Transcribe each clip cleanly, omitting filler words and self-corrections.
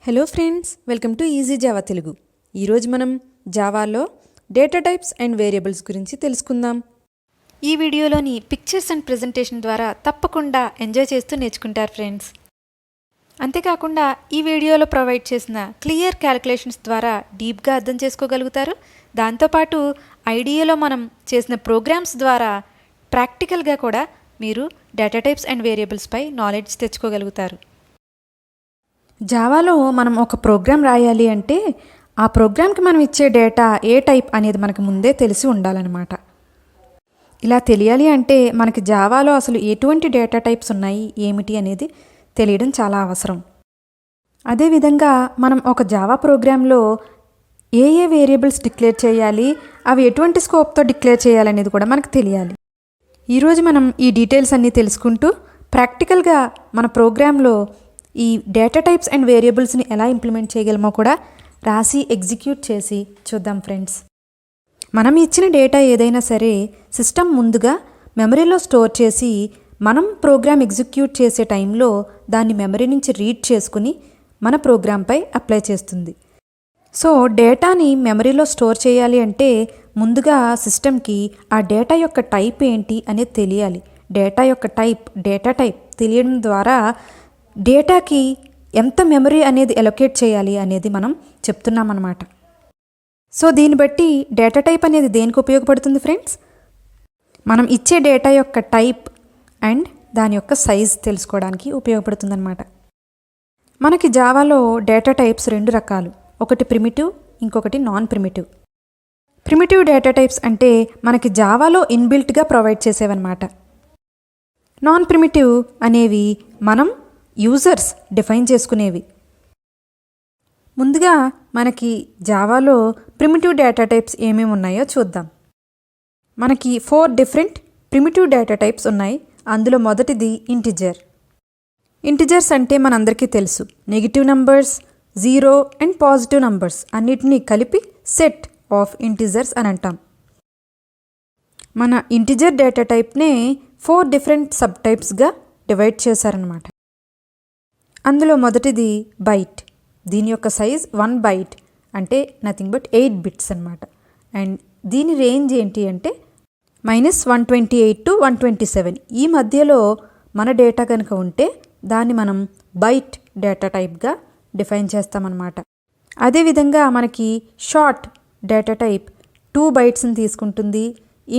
Hello friends, welcome to easy Java Telugu. ఈరోజు మనం జావాలో data types and variables గురించి తెలుసుకుందాం. ఈ వీడియోలోని పిక్చర్స్ అండ్ ప్రెజెంటేషన్ ద్వారా తప్పకుండా ఎంజాయ్ చేస్తూ నేర్చుకుంటారు ఫ్రెండ్స్. అంతేకాకుండా ఈ వీడియోలో ప్రొవైడ్ చేసిన క్లియర్ క్యాలిక్యులేషన్స్ ద్వారా డీప్గా అర్థం చేసుకోగలుగుతారు. దాంతోపాటు ఐడియాలో మనం చేసిన ప్రోగ్రామ్స్ ద్వారా ప్రాక్టికల్గా కూడా మీరు డేటా టైప్స్ అండ్ వేరియబుల్స్పై నాలెడ్జ్ తెచ్చుకోగలుగుతారు. జావాలో మనం ఒక ప్రోగ్రామ్ రాయాలి అంటే ఆ ప్రోగ్రామ్కి మనం ఇచ్చే డేటా ఏ టైప్ అనేది మనకు ముందే తెలిసి ఉండాలన్నమాట. ఇలా తెలియాలి అంటే మనకి జావాలో అసలు ఎటువంటి డేటా టైప్స్ ఉన్నాయి ఏమిటి అనేది తెలియడం చాలా అవసరం. అదేవిధంగా మనం ఒక జావా ప్రోగ్రాంలో ఏ వేరియబుల్స్ డిక్లేర్ చేయాలి, అవి ఎటువంటి స్కోప్తో డిక్లేర్ చేయాలనేది కూడా మనకు తెలియాలి. ఈరోజు మనం ఈ డీటెయిల్స్ అన్నీ తెలుసుకుంటూ ప్రాక్టికల్గా మన ప్రోగ్రాంలో ఈ డేటా టైప్స్ అండ్ వేరియబుల్స్ని ఎలా ఇంప్లిమెంట్ చేయగలమో కూడా రాసి ఎగ్జిక్యూట్ చేసి చూద్దాం ఫ్రెండ్స్. మనం ఇచ్చిన డేటా ఏదైనా సరే సిస్టమ్ ముందుగా మెమరీలో స్టోర్ చేసి మనం ప్రోగ్రామ్ ఎగ్జిక్యూట్ చేసే టైంలో దాన్ని మెమరీ నుంచి రీడ్ చేసుకుని మన ప్రోగ్రాంపై అప్లై చేస్తుంది. సో డేటాని మెమరీలో స్టోర్ చేయాలి అంటే ముందుగా సిస్టమ్కి ఆ డేటా యొక్క టైప్ ఏంటి అనేది తెలియాలి. డేటా టైప్ తెలియడం ద్వారా డేటాకి ఎంత మెమరీ అనేది ఎలొకేట్ చేయాలి అనేది మనం చెప్తున్నామన్నమాట. సో దీన్ని బట్టి డేటా టైప్ అనేది దేనికి ఉపయోగపడుతుంది ఫ్రెండ్స్? మనం ఇచ్చే డేటా యొక్క టైప్ అండ్ దాని యొక్క సైజ్ తెలుసుకోవడానికి ఉపయోగపడుతుందన్నమాట. మనకి జావాలో డేటా టైప్స్ రెండు రకాలు, ఒకటి ప్రిమిటివ్, ఇంకొకటి non primitive. Primitive data types అంటే మనకి జావాలో ఇన్బిల్ట్గా ప్రొవైడ్ చేసేవన్నమాట. నాన్ ప్రిమిటివ్ అనేవి మనం యూజర్స్ డిఫైన్ చేసుకునేవి. ముందుగా మనకి జావాలో ప్రిమిటివ్ డేటా టైప్స్ ఏమేమి ఉన్నాయో చూద్దాం. మనకి 4 డిఫరెంట్ ప్రిమిటివ్ డేటా టైప్స్ ఉన్నాయి. అందులో మొదటిది ఇంటిజర్. ఇంటిజర్స్ అంటే మనందరికీ తెలుసు, negative numbers, 0 and positive numbers అన్నిటినీ కలిపి సెట్ ఆఫ్ ఇంటిజర్స్ అని అంటాం. మన ఇంటిజర్ డేటా టైప్నే 4 డిఫరెంట్ సబ్ టైప్స్గా డివైడ్ చేశారనమాట. అందులో మొదటిది బైట్. దీని యొక్క సైజ్ 1 బైట్ అంటే నథింగ్ బట్ 8 బిట్స్ అనమాట. అండ్ దీని రేంజ్ ఏంటి అంటే -128 to 127. ఈ మధ్యలో మన డేటా కనుక ఉంటే దాన్ని మనం బైట్ డేటా టైప్గా డిఫైన్ చేస్తామన్నమాట. అదేవిధంగా మనకి షార్ట్ డేటా టైప్ 2 బైట్స్ని తీసుకుంటుంది,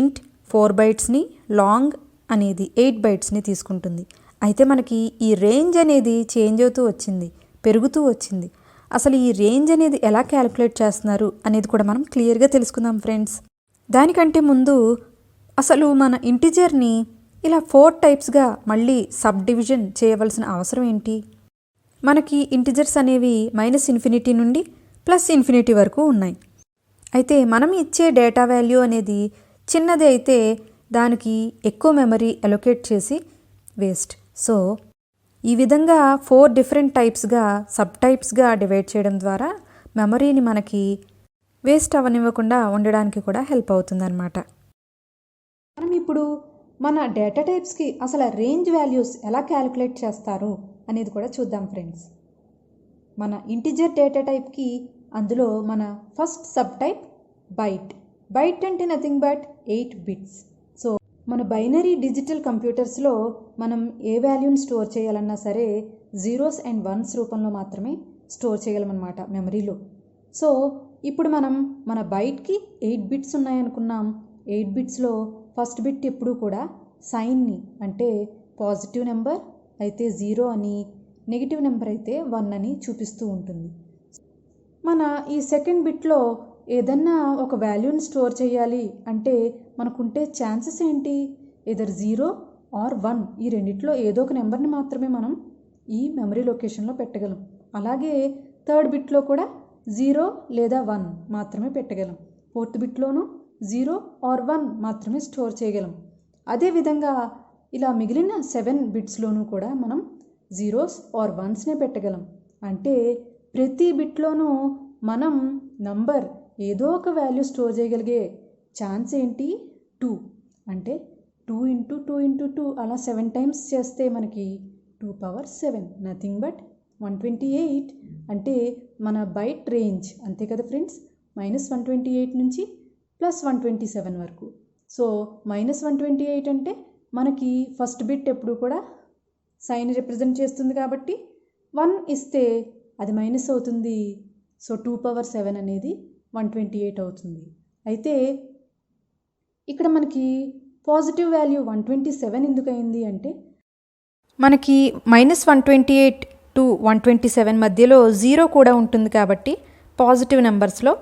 ఇంట్ 4 బైట్స్ని, లాంగ్ అనేది 8 బైట్స్ని తీసుకుంటుంది. అయితే మనకి ఈ రేంజ్ అనేది చేంజ్ అవుతూ వచ్చింది, పెరుగుతూ వచ్చింది. అసలు ఈ రేంజ్ అనేది ఎలా క్యాలిక్యులేట్ చేస్తున్నారు అనేది కూడా మనం క్లియర్గా తెలుసుకుందాం ఫ్రెండ్స్. దానికంటే ముందు అసలు మన ఇంటిజర్ని ఇలా 4 టైప్స్గా మళ్ళీ సబ్ డివిజన్ చేయవలసిన అవసరం ఏంటి? మనకి ఇంటిజర్స్ అనేవి -∞ నుండి +∞ వరకు ఉన్నాయి. అయితే మనం ఇచ్చే డేటా వాల్యూ అనేది చిన్నది అయితే దానికి ఎక్కువ మెమరీ అలొకేట్ చేసి వేస్ట్. సో ఈ విధంగా 4 డిఫరెంట్ టైప్స్గా సబ్ టైప్స్గా డివైడ్ చేయడం ద్వారా మెమరీని మనకి వేస్ట్ అవ్వనివ్వకుండా ఉండడానికి కూడా హెల్ప్ అవుతుందన్నమాట. మనం ఇప్పుడు మన డేటా టైప్స్కి అసలు రేంజ్ వాల్యూస్ ఎలా క్యాలిక్యులేట్ చేస్తారు అనేది కూడా చూద్దాం ఫ్రెండ్స్. మన ఇంటిజర్ డేటా టైప్కి అందులో మన first sub type byte. Byte అంటే నథింగ్ బట్ 8 బిట్స్. సో మన బైనరీ డిజిటల్ కంప్యూటర్స్లో మనం ఏ వాల్యూని స్టోర్ చేయాలన్నా సరే 0s and 1s రూపంలో మాత్రమే స్టోర్ చేయగలమన్నమాట మెమరీలో. సో ఇప్పుడు మనం మన బైట్కి 8 బిట్స్ ఉన్నాయనుకున్నాం. 8 బిట్స్లో ఫస్ట్ బిట్ ఎప్పుడూ కూడా సైన్ని అంటే పాజిటివ్ నెంబర్ అయితే 0 అని, నెగిటివ్ నెంబర్ అయితే 1 అని చూపిస్తూ ఉంటుంది. మన ఈ సెకండ్ బిట్లో ఏదన్నా ఒక వాల్యూని స్టోర్ చేయాలి అంటే మనకుంటే ఛాన్సెస్ ఏంటి? ఎదర్ 0 or 1, ఈ రెండిట్లో ఏదో ఒక నెంబర్ని మాత్రమే మనం ఈ మెమరీ లొకేషన్లో పెట్టగలం. అలాగే థర్డ్ బిట్లో కూడా 0 లేదా 1 మాత్రమే పెట్టగలం. ఫోర్త్ బిట్లోనూ 0 or 1 మాత్రమే స్టోర్ చేయగలం. అదేవిధంగా ఇలా మిగిలిన 7 బిట్స్లోనూ కూడా మనం 0s or 1స్నే పెట్టగలం. అంటే ప్రతి బిట్లోనూ మనం నంబర్ ఏదో ఒక వాల్యూ స్టోర్ చేయగలిగే ఛాన్స్ ఏంటి? 2. అంటే 2 × 2 × 2 అలా 7 టైమ్స్ చేస్తే మనకి 2 power 7 నథింగ్ బట్ 128 అంటే మన బైట్ రేంజ్ అంతే కదా ఫ్రెండ్స్, -128 నుంచి +127 వరకు. సో -128 అంటే మనకి ఫస్ట్ బిట్ ఎప్పుడు కూడా సైన్ రిప్రజెంట్ చేస్తుంది కాబట్టి 1 ఇస్తే అది మైనస్ అవుతుంది. సో 2^7 అనేది 128 అవుతుంది. అయితే ఇక్కడ మనకి పాజిటివ్ వాల్యూ 127 ఎందుకు అయింది అంటే మనకి -128 టు 127 మధ్యలో 0 కూడా ఉంటుంది కాబట్టి పాజిటివ్ నెంబర్స్లో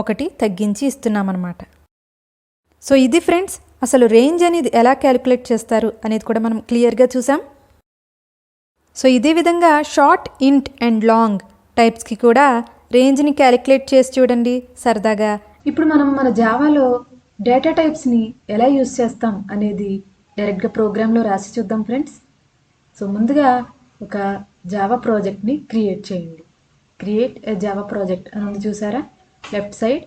ఒకటి తగ్గించి ఇస్తున్నామన్నమాట. సో ఇది ఫ్రెండ్స్, అసలు రేంజ్ అనేది ఎలా క్యాలిక్యులేట్ చేస్తారు అనేది కూడా మనం క్లియర్గా చూసాం. సో ఇదే విధంగా షార్ట్, ఇంట్ అండ్ లాంగ్ టైప్స్కి కూడా రేంజ్ని క్యాలిక్యులేట్ చేసి చూడండి సరదాగా. ఇప్పుడు మనం మన జావాలో డేటా టైప్స్ని ఎలా యూస్ చేస్తాం అనేది డైరెక్ట్గా ప్రోగ్రాంలో రాసి చూద్దాం ఫ్రెండ్స్. సో ముందుగా ఒక జావా ప్రాజెక్ట్ని క్రియేట్ చేయండి. క్రియేట్ ఏ జావా ప్రాజెక్ట్ అని ఉంది చూసారా లెఫ్ట్ సైడ్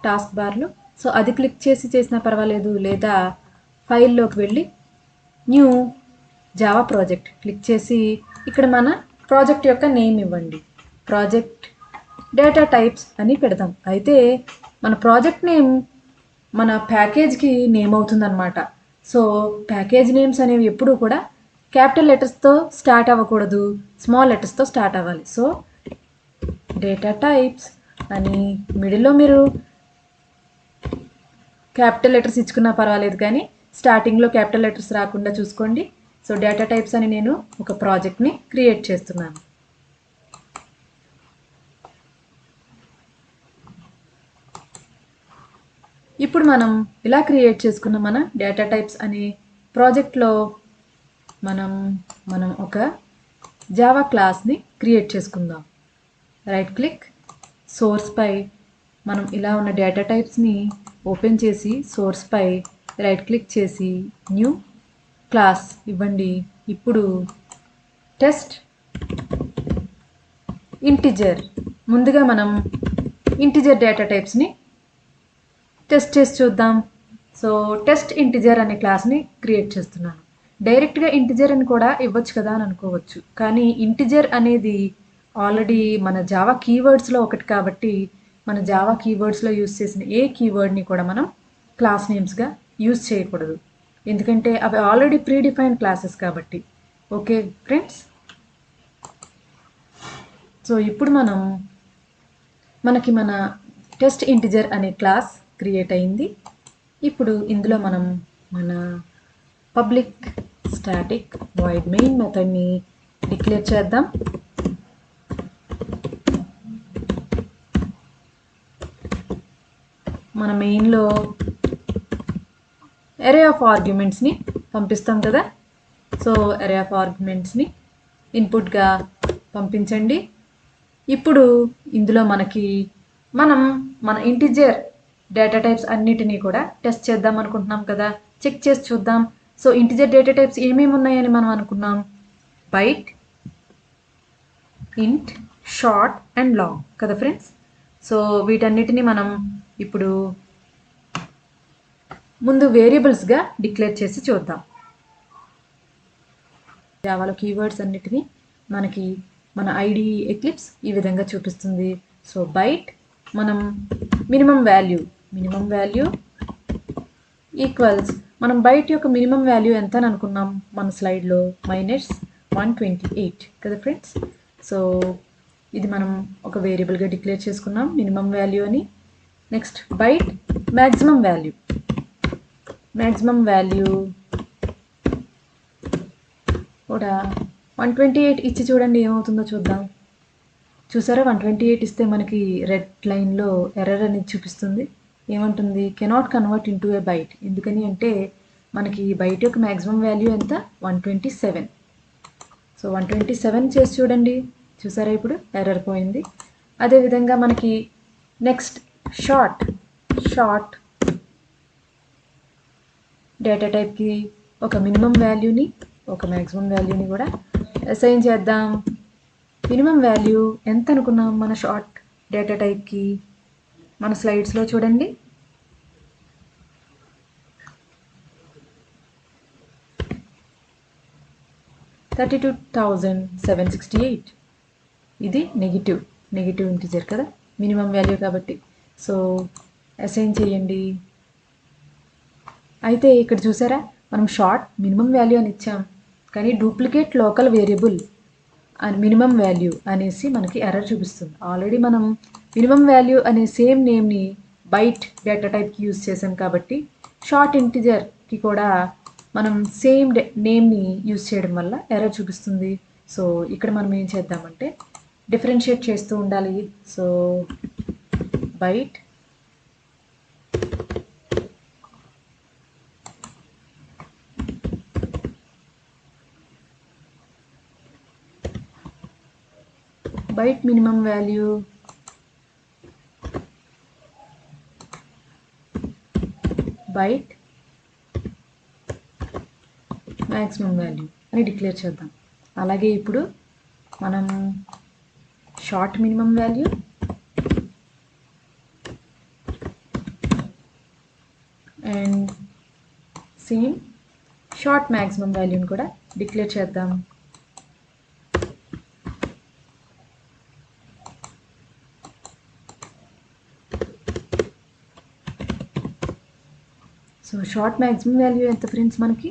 టాస్క్ బార్లో. సో అది క్లిక్ చేసి చేసినా పర్వాలేదు, లేదా ఫైల్లోకి వెళ్ళి న్యూ జావా ప్రాజెక్ట్ క్లిక్ చేసి ఇక్కడ మన ప్రాజెక్ట్ యొక్క నేమ్ ఇవ్వండి. ప్రాజెక్ట్ డేటా టైప్స్ అని పెడదాం. అయితే మన ప్రాజెక్ట్ నేమ్ మన ప్యాకేజ్కి నేమ్ అవుతుందన్నమాట. సో ప్యాకేజ్ నేమ్స్ అనేవి ఎప్పుడూ కూడా క్యాపిటల్ లెటర్స్తో స్టార్ట్ అవ్వకూడదు, స్మాల్ లెటర్స్తో స్టార్ట్ అవ్వాలి. సో డేటా టైప్స్ అని మిడిల్లో మీరు క్యాపిటల్ లెటర్స్ ఇచ్చుకున్నా పర్వాలేదు, కానీ స్టార్టింగ్లో క్యాపిటల్ లెటర్స్ రాకుండా చూసుకోండి. సో డేటా టైప్స్ అని నేను ఒక ప్రాజెక్ట్ని క్రియేట్ చేస్తున్నాను. ఇప్పుడు మనం ఇలా క్రియేట్ చేసుకున్న మన డేటా టైప్స్ అనే ప్రాజెక్ట్లో మనం ఒక జావా క్లాస్ని క్రియేట్ చేసుకుందాం. రైట్ క్లిక్, సోర్స్పై మనం ఇలా ఉన్న డేటా టైప్స్ని ఓపెన్ చేసి సోర్స్పై రైట్ క్లిక్ చేసి న్యూ క్లాస్ ఇవ్వండి. ఇప్పుడు టెస్ట్ ఇంటిజర్, ముందుగా మనం ఇంటిజర్ డేటా టైప్స్ని టెస్ట్ చేసి చూద్దాం. సో టెస్ట్ ఇంటిజర్ అనే క్లాస్ని క్రియేట్ చేస్తున్నాను. డైరెక్ట్గా ఇంటిజర్ అని కూడా ఇవ్వచ్చు కదా అని అనుకోవచ్చు, కానీ ఇంటిజర్ అనేది ఆల్రెడీ మన జావా కీవర్డ్స్లో ఒకటి కాబట్టి మన జావా కీవర్డ్స్లో యూజ్ చేసిన ఏ కీవర్డ్ని కూడా మనం క్లాస్ నేమ్స్గా యూజ్ చేయకూడదు, ఎందుకంటే అవి ఆల్రెడీ ప్రీడిఫైన్డ్ క్లాసెస్ కాబట్టి. ఓకే ఫ్రెండ్స్, సో ఇప్పుడు మనకి మన టెస్ట్ ఇంటిజర్ అనే క్లాస్ క్రియేట్ అయింది. ఇప్పుడు ఇందులో మనం మన పబ్లిక్ స్టాటిక్ వాయిడ్ మెయిన్ మెథడ్ని డిక్లేర్ చేద్దాం. మన మెయిన్లో అరే ఆఫ్ ఆర్గ్యుమెంట్స్ని పంపిస్తాం కదా. సో అరే ఆఫ్ ఆర్గ్యుమెంట్స్ని ఇన్పుట్గా పంపించండి. ఇప్పుడు ఇందులో మనం మన ఇంటిజర్ డేటా టైప్స్ అన్నిటినీ కూడా టెస్ట్ చేద్దాం అనుకుంటున్నాం కదా, చెక్ చేసి చూద్దాం. సో ఇంటిజర్ డేటా టైప్స్ ఏమేమి ఉన్నాయని మనం అనుకున్నాం, బైట్, ఇంట్, షార్ట్ అండ్ లాంగ్ కదా ఫ్రెండ్స్. సో వీటన్నిటిని మనం ఇప్పుడు ముందు వేరియబుల్స్గా డిక్లేర్ చేసి చూద్దాం. జావాలో కీవర్డ్స్ అన్నిటినీ మనకి మన ఐడి ఎక్లిప్స్ ఈ విధంగా చూపిస్తుంది. సో బైట్ మనం మినిమం వాల్యూ ఈక్వల్స్, మనం బైట్ యొక్క మినిమం వాల్యూ ఎంత అని అనుకున్నాం మన స్లైడ్లో, -128 కదా ఫ్రెండ్స్. సో ఇది మనం ఒక వేరియబుల్గా డిక్లేర్ చేసుకున్నాం మినిమం వాల్యూ అని. నెక్స్ట్ బైట్ మ్యాక్సిమం వాల్యూ కూడా 128 ఇచ్చి చూడండి ఏమవుతుందో చూద్దాం. చూసారా 128 ఇస్తే మనకి రెడ్ లైన్లో ఎర్రర్ అనేది చూపిస్తుంది. ఏమంటుంది, కెనాట్ కన్వర్ట్ ఇంటూ ఏ బైట్. ఎందుకని అంటే మనకి బైట్ యొక్క మ్యాక్సిమం వాల్యూ ఎంత, 127. సో 127 చేసి చూడండి, చూసారా ఇప్పుడు ఎర్రర్ పోయింది. అదేవిధంగా మనకి నెక్స్ట్ షార్ట్ డేటా టైప్కి ఒక మినిమం వాల్యూని ఒక మ్యాక్సిమం వాల్యూని కూడా అసైన్ చేద్దాం. మినిమం వాల్యూ ఎంత అనుకున్నాం మన షార్ట్ డేటా టైప్కి, మన స్లైడ్స్లో చూడండి. $32,768. ఇది నెగిటివ్ ఇంటిజర్ కదా, మినిమం వాల్యూ కాబట్టి. సో అసైన్ చేయండి. అయితే ఇక్కడ చూసారా, మనం షార్ట్ మినిమం వాల్యూ అని ఇచ్చాం, కానీ డూప్లికేట్ లోకల్ వేరియబుల్ అని మినిమం వాల్యూ అనేసి మనకి ఎర్రర్ చూపిస్తుంది. ఆల్రెడీ మనం మినిమం వాల్యూ అనే సేమ్ నేమ్ని బైట్ డేటా టైప్కి యూజ్ చేసాం కాబట్టి షార్ట్ ఇంటిజర్కి కూడా మనం సేమ్ నేమ్ని యూజ్ చేయడం వల్ల ఎర్రర్ చూపిస్తుంది. సో ఇక్కడ మనం ఏం చేద్దామంటే డిఫరెన్షియేట్ చేస్తూ ఉండాలి. So byte minimum value byte maximum value అని డిక్లేర్ చేద్దాం. అలాగే ఇప్పుడు మనం short minimum value and same short maximum వాల్యూని కూడా డిక్లేర్ చేద్దాం. సో షార్ట్ మ్యాక్సిమం వాల్యూ ఎంత ఫ్రెండ్స్, మనకి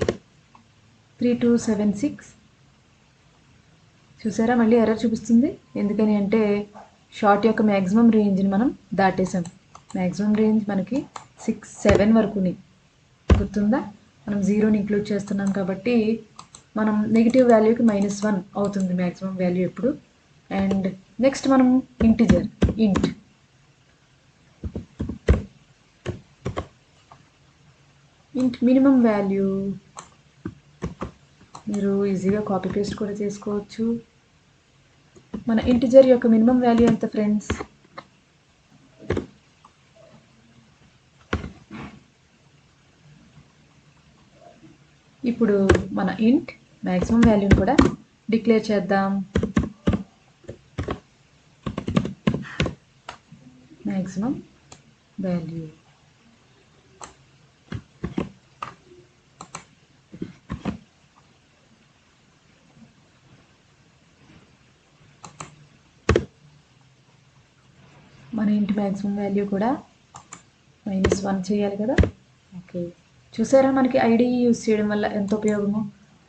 3276. చూసారా, మళ్ళీ ఎర్రర్ చూపిస్తుంది. ఎందుకని అంటే షార్ట్ యొక్క మ్యాక్సిమం రేంజ్ని మనం దాటేసాం. మ్యాక్సిమం రేంజ్ మనకి 6, 7 వరకుని గుర్తుందా, మనం 0ని ఇంక్లూడ్ చేస్తున్నాం కాబట్టి మనం నెగిటివ్ వాల్యూకి -1 అవుతుంది మ్యాక్సిమం వాల్యూ ఎప్పుడు. అండ్ నెక్స్ట్ మనం ఇంటిజర్ ఇంట్ మినిమం వాల్యూ మీరు ఈజీగా కాపీ పేస్ట్ కూడా చేసుకోవచ్చు. మన ఇంటిజర్ యొక్క మినిమం వాల్యూ ఎంత ఫ్రెండ్స్, ఇప్పుడు మన ఇంట్ మ్యాక్సిమం వాల్యూని కూడా డిక్లేర్ చేద్దాం. మ్యాక్సిమం వాల్యూ మన ఇంటి మ్యాక్సిమం వాల్యూ కూడా -1 చేయాలి కదా. ఓకే, చూసారా మనకి ఐడి యూజ్ చేయడం వల్ల ఎంత ఉపయోగమో.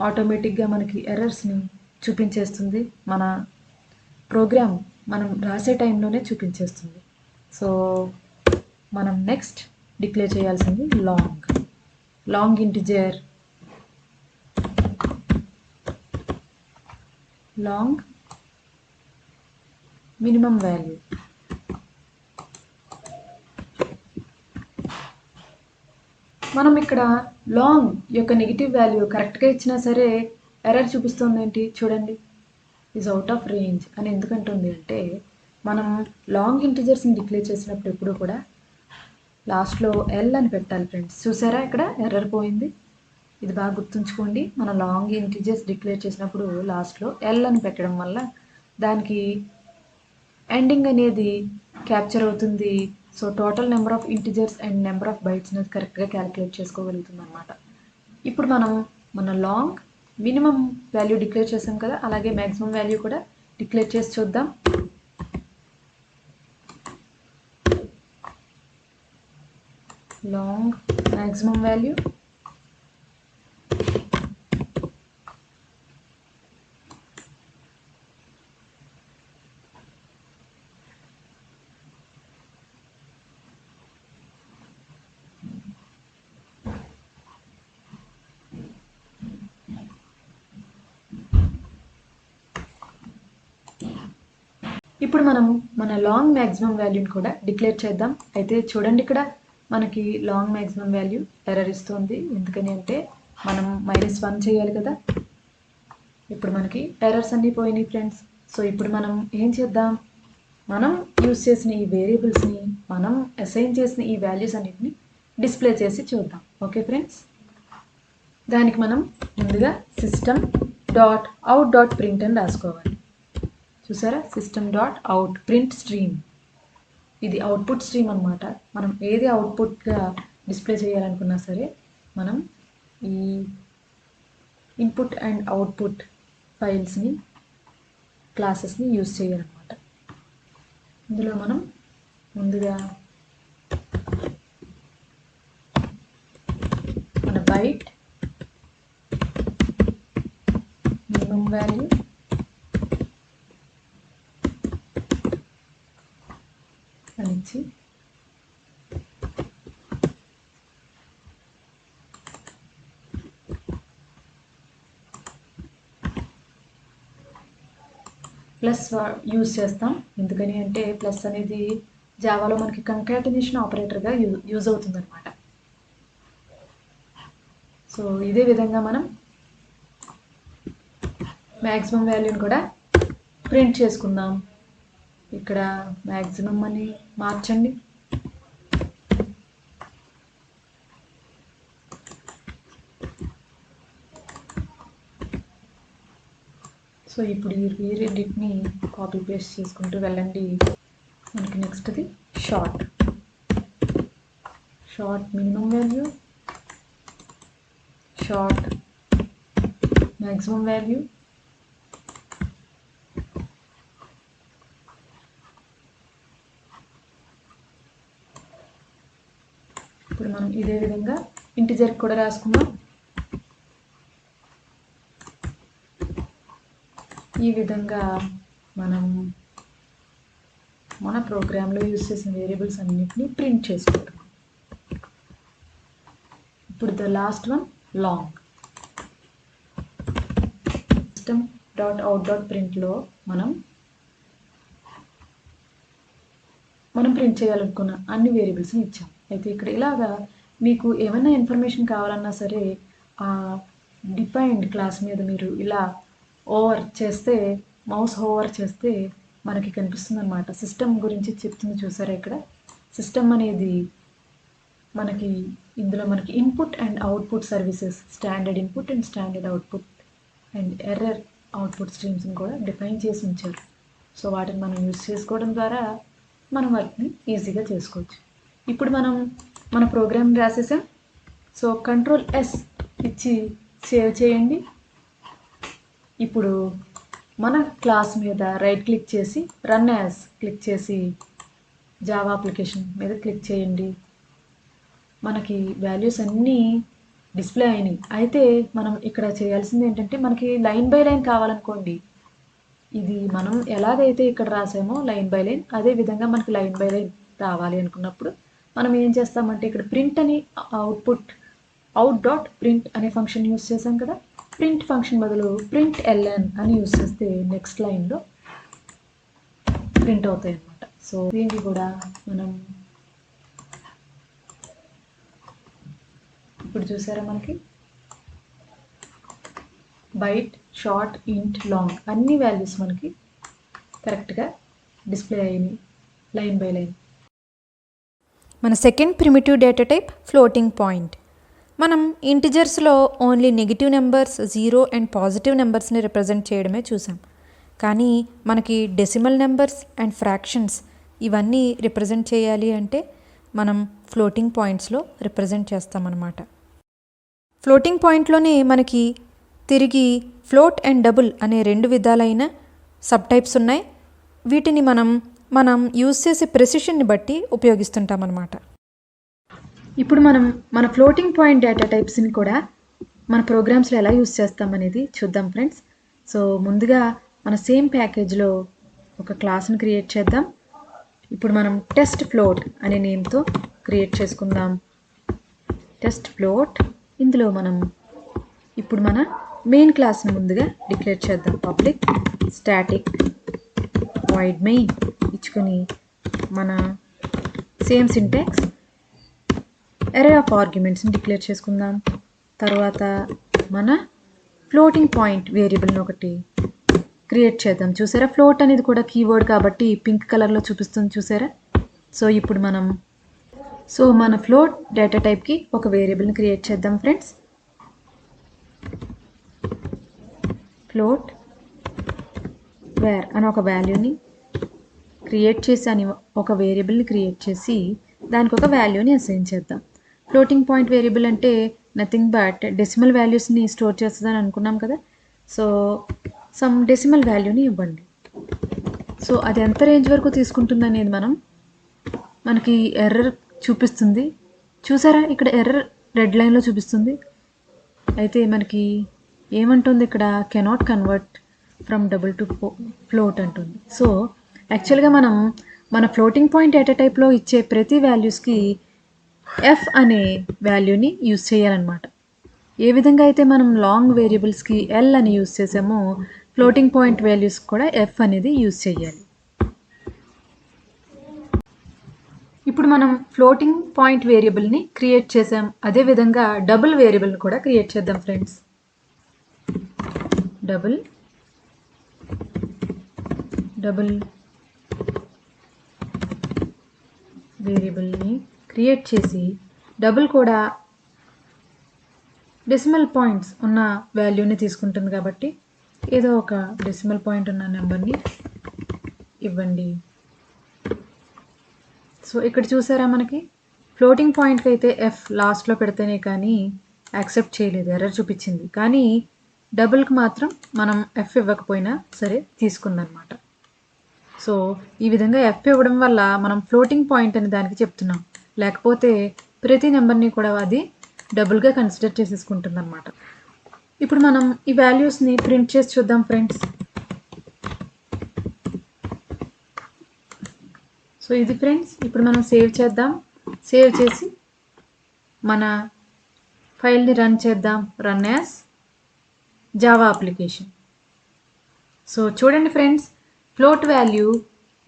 ఆటోమేటిక్గా మనకి ఎర్రర్స్ని చూపించేస్తుంది, మన ప్రోగ్రామ్ మనం రాసే టైంలోనే చూపించేస్తుంది. సో మనం నెక్స్ట్ డిక్లేర్ చేయాల్సింది long integer long minimum value. మనం ఇక్కడ లాంగ్ యొక్క నెగిటివ్ వాల్యూ కరెక్ట్గా ఇచ్చినా సరే ఎర్రర్ చూపిస్తుంది. ఏంటి చూడండి, ఈజ్ అవుట్ ఆఫ్ రేంజ్ అని ఎందుకంటుంది అంటే మనం లాంగ్ ఇంటిజర్స్ని డిక్లేర్ చేసినప్పుడు ఎప్పుడు కూడా లాస్ట్లో ఎల్ అని పెట్టాలి ఫ్రెండ్స్. చూసారా ఇక్కడ ఎర్రర్ పోయింది. ఇది బాగా గుర్తుంచుకోండి, మనం లాంగ్ ఇంటిజర్స్ డిక్లేర్ చేసినప్పుడు లాస్ట్లో ఎల్ అని పెట్టడం వల్ల దానికి ఎండింగ్ అనేది క్యాప్చర్ అవుతుంది. So total number of integers and number of bytes అనేది కరెక్ట్గా క్యాలిక్యులేట్ చేసుకోగలుగుతుంది అనమాట. ఇప్పుడు మనం మన లాంగ్ మినిమం వాల్యూ డిక్లేర్ చేసాం కదా, అలాగే మ్యాక్సిమం వాల్యూ కూడా డిక్లేర్ చేసి చూద్దాం. లాంగ్ మ్యాక్సిమం వాల్యూ ఇప్పుడు మనం మన లాంగ్ మ్యాక్సిమం వాల్యూని కూడా డిక్లేర్ చేద్దాం. అయితే చూడండి, ఇక్కడ మనకి లాంగ్ మ్యాక్సిమం వాల్యూ ఎర్రర్ ఇస్తుంది. ఎందుకని అంటే మనం -1 చేయాలి కదా. ఇప్పుడు మనకి ఎర్రర్స్ అన్నీ పోయినాయి ఫ్రెండ్స్. సో ఇప్పుడు మనం ఏం చేద్దాం, మనం యూజ్ చేసిన ఈ వేరియబుల్స్ని, మనం అసైన్ చేసిన ఈ వాల్యూస్ అన్నిటిని డిస్ప్లే చేసి చూద్దాం. ఓకే ఫ్రెండ్స్, దానికి మనం ముందుగా system.out.println అని రాసుకోవాలి. చూసారా, system.out ప్రింట్ స్ట్రీమ్, ఇది అవుట్పుట్ స్ట్రీమ్ అనమాట. మనం ఏది అవుట్పుట్గా డిస్ప్లే చేయాలనుకున్నా సరే మనం ఈ ఇన్పుట్ అండ్ అవుట్పుట్ ఫైల్స్ని క్లాసెస్ని యూజ్ చేయాలన్నమాట. ఇందులో మనం ముందుగా మన బైట్ మినిమం వాల్యూ అని ఇచ్చి ప్లస్ యూజ్ చేస్తాం. ఎందుకని అంటే ప్లస్ అనేది జావాలో మనకి కంకాటినేషన్ ఆపరేటర్గా యూజ్ అవుతుంది అనమాట. సో ఇదే విధంగా మనం మ్యాక్సిమం వాల్యూని కూడా ప్రింట్ చేసుకుందాం. ఇక్కడ మ్యాక్సిమం అని మార్చండి. సో ఇప్పుడు ఈ రెండింటిని కాపీ పేస్ట్ చేసుకుంటూ వెళ్ళండి. మనకి నెక్స్ట్ది short minimum value, short maximum value, ఇప్పుడు మనం ఇదే విధంగా ఇంటిజర్ కూడా రాసుకుందాం. ఈ విధంగా మనం మన ప్రోగ్రాంలో యూజ్ చేసిన వేరియబుల్స్ అన్నిటిని ప్రింట్ చేసుకుంటాం. ఇప్పుడు ద లాస్ట్ వన్ లాంగ్. system.out.printలో మనం ప్రింట్ చేయాలనుకున్న అన్ని వేరియబుల్స్ని ఇచ్చాం. అయితే ఇక్కడ ఇలాగా మీకు ఏమైనా ఇన్ఫర్మేషన్ కావాలన్నా సరే ఆ డిఫైన్డ్ క్లాస్ మీద మీరు ఇలా మౌస్ ఓవర్ చేస్తే మనకి కనిపిస్తుంది అనమాట. సిస్టమ్ గురించి చెప్తుంది చూసారా. ఇక్కడ సిస్టమ్ అనేది ఇందులో మనకి input and output services, standard input and standard output and error output స్ట్రీమ్స్ని కూడా డిఫైన్ చేసి ఉంచారు. సో వాటిని మనం యూజ్ చేసుకోవడం ద్వారా మనం వర్క్ని ఈజీగా చేసుకోవచ్చు. ఇప్పుడు మనం మన ప్రోగ్రామ్ రాసేసాం. సో Ctrl+S ఇచ్చి సేవ్ చేయండి. ఇప్పుడు మన క్లాస్ మీద రైట్ క్లిక్ చేసి రన్ యాజ్ క్లిక్ చేసి జావా అప్లికేషన్ మీద క్లిక్ చేయండి. మనకి వాల్యూస్ అన్నీ డిస్ప్లే అయినాయి. అయితే మనం ఇక్కడ చేయాల్సింది ఏంటంటే మనకి లైన్ బై లైన్ కావాలనుకోండి. ఇది మనం ఎలాగైతే ఇక్కడ రాసామో లైన్ బై లైన్, అదే విధంగా మనకి లైన్ బై లైన్ రావాలి అనుకున్నప్పుడు మనం ఏం చేస్తామంటే ఇక్కడ ప్రింట్ అని out.print అనే ఫంక్షన్ యూజ్ చేసాం కదా. ప్రింట్ ఫంక్షన్ బదులు println అని యూజ్ చేస్తే నెక్స్ట్ లైన్లో ప్రింట్ అవుతాయి అన్నమాట. సో దీనికి కూడా మనం ఇప్పుడు చూసారా మనకి బైట్, షార్ట్, ఇంట్, లాంగ్ అన్ని వాల్యూస్ మనకి కరెక్ట్గా డిస్ప్లే అయినాయి లైన్ బై లైన్. మన second primitive data type floating point. మనం ఇంటిజర్స్లో only negative numbers, 0 and positive నెంబర్స్ని రిప్రజెంట్ చేయడమే చూసాం. కానీ మనకి డెసిమల్ నెంబర్స్ అండ్ ఫ్రాక్షన్స్ ఇవన్నీ రిప్రజెంట్ చేయాలి అంటే మనం ఫ్లోటింగ్ పాయింట్స్లో రిప్రజెంట్ చేస్తామన్నమాట. ఫ్లోటింగ్ పాయింట్లోనే మనకి తిరిగి ఫ్లోట్ అండ్ డబుల్ అనే 2 విధాలైన సబ్ టైప్స్ ఉన్నాయి. వీటిని మనం యూజ్ చేసే ప్రెసిషన్ని బట్టి ఉపయోగిస్తుంటామన్నమాట. ఇప్పుడు మనం మన ఫ్లోటింగ్ పాయింట్ డేటా టైప్స్ని కూడా మన ప్రోగ్రామ్స్లో ఎలా యూజ్ చేస్తామనేది చూద్దాం ఫ్రెండ్స్. సో ముందుగా మన సేమ్ ప్యాకేజ్లో ఒక క్లాస్ని క్రియేట్ చేద్దాం. ఇప్పుడు మనం టెస్ట్ ఫ్లోట్ అనే నేమ్తో క్రియేట్ చేసుకుందాం. Test float. ఇందులో మనం ఇప్పుడు మన మెయిన్ క్లాస్ని ముందుగా డిక్లేర్ చేద్దాం. పబ్లిక్ స్టాటిక్ వాయిడ్ మెయిన్ ఇచ్చుకొని మన సేమ్ సింటాక్స్ అరే ఆఫ్ ఆర్గ్యుమెంట్స్ని డిక్లేర్ చేసుకుందాం. తర్వాత మన ఫ్లోటింగ్ పాయింట్ వేరియబుల్ని ఒకటి క్రియేట్ చేద్దాం. చూసారా, ఫ్లోట్ అనేది కూడా కీవర్డ్ కాబట్టి పింక్ కలర్లో చూపిస్తుంది చూసారా. సో ఇప్పుడు మన ఫ్లోట్ డేటా టైప్కి ఒక వేరియబుల్ని క్రియేట్ చేద్దాం ఫ్రెండ్స్. ఫ్లోట్ వేర్ అని ఒక వాల్యూని క్రియేట్ చేసి ఒక వేరియబుల్ని క్రియేట్ చేసి దానికి ఒక వాల్యూని అసైన్ చేద్దాం. ఫ్లోటింగ్ పాయింట్ వేరియబుల్ అంటే నథింగ్ బట్ డెసిమల్ వాల్యూస్ని స్టోర్ చేస్తుందని అనుకున్నాం కదా. సో సమ్ డెసిమల్ వాల్యూని ఇవ్వండి. సో అది ఎంత రేంజ్ వరకు తీసుకుంటుంది అనేది మనకి ఎర్రర్ చూపిస్తుంది. చూసారా, ఇక్కడ ఎర్రర్ రెడ్ లైన్లో చూపిస్తుంది. అయితే మనకి ఏమంటుంది ఇక్కడ, cannot convert from double to float అంటుంది. సో యాక్చువల్గా మన ఫ్లోటింగ్ పాయింట్ డేటా టైప్లో ఇచ్చే ప్రతి వాల్యూస్కి ఎఫ్ అనే వాల్యూని యూజ్ చేయాలన్నమాట. ఏ విధంగా అయితే మనం లాంగ్ వేరియబుల్స్కి ఎల్ అని యూజ్ చేసామో ఫ్లోటింగ్ పాయింట్ వాల్యూస్కి కూడా ఎఫ్ అనేది యూజ్ చేయాలి. ఇప్పుడు మనం ఫ్లోటింగ్ పాయింట్ వేరియబుల్ని క్రియేట్ చేసాం. అదేవిధంగా డబుల్ వేరియబుల్ని కూడా క్రియేట్ చేద్దాం ఫ్రెండ్స్. డబుల్ వేరియబుల్ని క్రియేట్ చేసి డబుల్ కూడా డెసిమల్ పాయింట్స్ ఉన్న వాల్యూని తీసుకుంటుంది కాబట్టి ఏదో ఒక డెసిమల్ పాయింట్ ఉన్న నెంబర్ని ఇవ్వండి. సో ఇక్కడ చూసారా, మనకి ఫ్లోటింగ్ పాయింట్కి అయితే ఎఫ్ లాస్ట్లో పెడితేనే కానీ యాక్సెప్ట్ చేయలేదు, ఎర్రర్ చూపించింది. కానీ డబుల్కి మాత్రం మనం ఎఫ్ ఇవ్వకపోయినా సరే తీసుకుందనమాట. సో ఈ విధంగా ఎఫ్ ఇవ్వడం వల్ల మనం ఫ్లోటింగ్ పాయింట్ అని దానికి చెప్తున్నాం. లేకపోతే ప్రతి నెంబర్ని కూడా అది డబుల్గా కన్సిడర్ చేసేసుకుంటుంది అనమాట. ఇప్పుడు మనం ఈ వాల్యూస్ని ప్రింట్ చేసి చూద్దాం ఫ్రెండ్స్. సో ఇది ఫ్రెండ్స్, ఇప్పుడు మనం సేవ్ చేద్దాం. సేవ్ చేసి మన ఫైల్ని రన్ చేద్దాం. Run as Java application. So చూడండి ఫ్రెండ్స్, ఫ్లోట్ వాల్యూ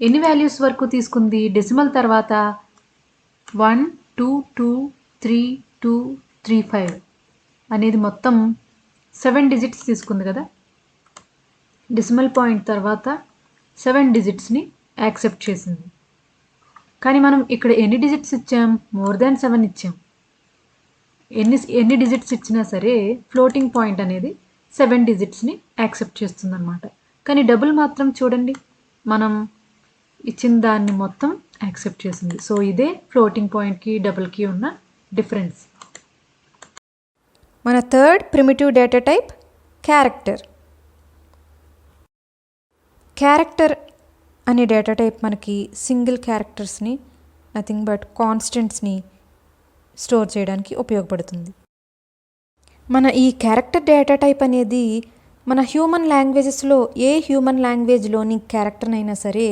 ఎన్ని వాల్యూస్ వరకు తీసుకుంది. డెసిమల్ తర్వాత 1 2 2 3 2 3 5 అనేది మొత్తం 7 డిజిట్స్ తీసుకుంది కదా. డెసిమల్ పాయింట్ తర్వాత 7 డిజిట్స్ని యాక్సెప్ట్ చేసింది. కానీ మనం ఇక్కడ ఎన్ని డిజిట్స్ ఇచ్చాం, మోర్ దాన్ 7 ఇచ్చాం. ఎన్ని డిజిట్స్ ఇచ్చినా సరే ఫ్లోటింగ్ పాయింట్ అనేది 7 డిజిట్స్ని యాక్సెప్ట్ చేస్తుంది అనమాట. కానీ డబుల్ మాత్రం చూడండి, మనం ఇచ్చిన దాన్ని మొత్తం యాక్సెప్ట్ చేసింది. సో ఇదే ఫ్లోటింగ్ పాయింట్కి డబుల్కి ఉన్న డిఫరెన్స్. మన third primitive data type character. Character అనే డేటా టైప్ మనకి సింగిల్ క్యారెక్టర్స్ని, నథింగ్ బట్ కాన్స్టెంట్స్ని స్టోర్ చేయడానికి ఉపయోగపడుతుంది. మన ఈ క్యారెక్టర్ డేటా టైప్ అనేది మన హ్యూమన్ లాంగ్వేజెస్లో ఏ హ్యూమన్ లాంగ్వేజ్లోని క్యారెక్టర్నైనా సరే